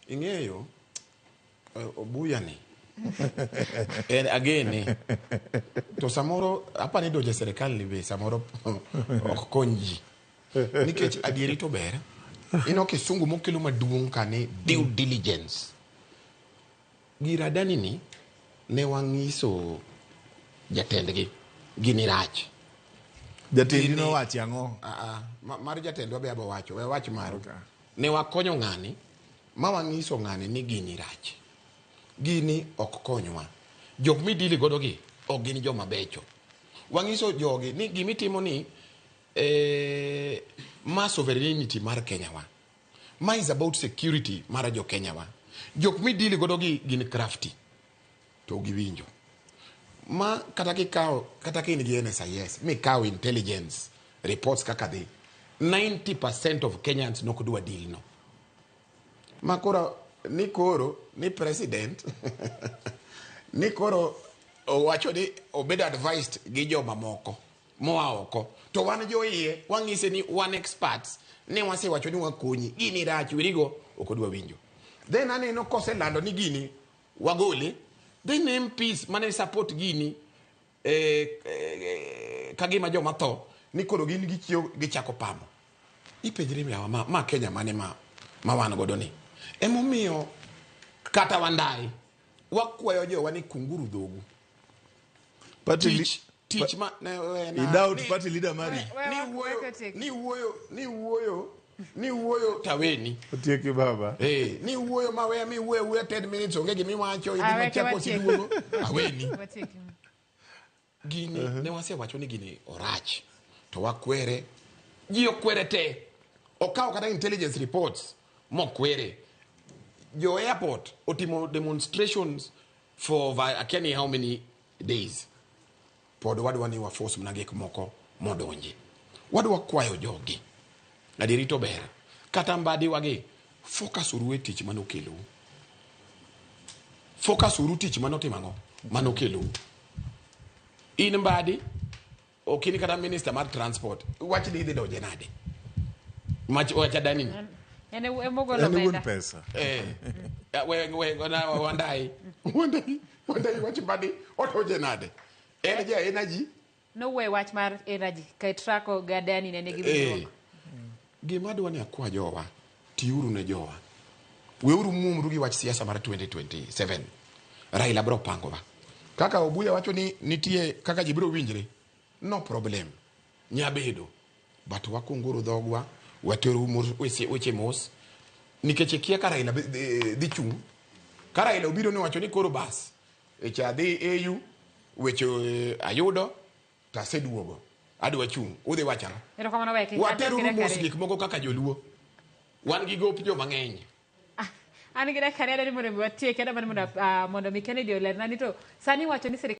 Ing'eyo obuya ni en agene to samoro apani doje serikal ni be samoro ok kony ji nikech adieri to ber ino kisungu mokelo maduong' kane due diligence gira dani ni ne wang'iso jatendgi gini rach jatendi no wachi ang'o mar jatendwa be abo wacho we wach maro ne wakonyo ng'ani ma wang'iso ng'ani ni gini rach gini ok konywa jok midili godo gi ok gin joma becho wang'iso jogi ni gimitimo ni ma sovereignty mar Kenya wa ma is about security mar jo Kenya wa jok midili godo gi gin crafty to giwinjo ma kata kin gi NSIS mi kaw intelligence reports kaka dhi 90% of Kenyans nok dwa deal no makora ni president ni koro owacho ni obed advised gi joma moko moa oko to wan jo iye wang'ise ni one experts ne wasewacho ni wakonyi gini rach wirigo ok odwa winjo then aneno koselando ni gini wagole then MPs mane support gini kagima joma tho ni koro gin gichio gichako pamo ipenjri miawa ma Kenya mane ma wan godo ni emomiyo kata wandai wakwayo jowa ni kunguru dhogu teach ma without party leader mari ni wuoyo taweni otieki baba ni wuoyo mawe mi wuoyo 10 minutes onge gimi wacho idhi chako siduogo aweni gini ne wasewacho ni gini orach to wakwere ji okwere te okaw kata intelligence reports mokwere jo airport otimo demonstrations for akiani how many days pod wadwa ni wa force mnagek moko modonji wadwa kwayo jogi adieri to ber kata mbadi wage focus uru tich manokelo focus uru tich manotimango manokelo in mbadi okini kata minister mar transport wach ni idhi doje nade mach wacha dani ene emogolo meda pesa wandai wach mbadi otoje nade energy energy no we wach mar energy kai trako gadani nene gibi gima dwa ni akwa jowa tiuru ne jowa weuru mumru gi wach siasa mar 2027 Raila bro pangowa kaka obuya wacho ni nitie kaka jibro winjre no problem nyabedo but wakunguru dhogwa wateru weche mos nikech kia ka Raila dhi chung ka Raila obiro ne wacho ni koro bas echa dhi EU weche ayudo ta seduogo adwa chung udhi wachana erokamano weke wateru mos gik moko kaka joluo wan gi gop jo mang'eny an gida kare ni mondo watieke da mondo mi Kennedy olerna ni to sani wacho ni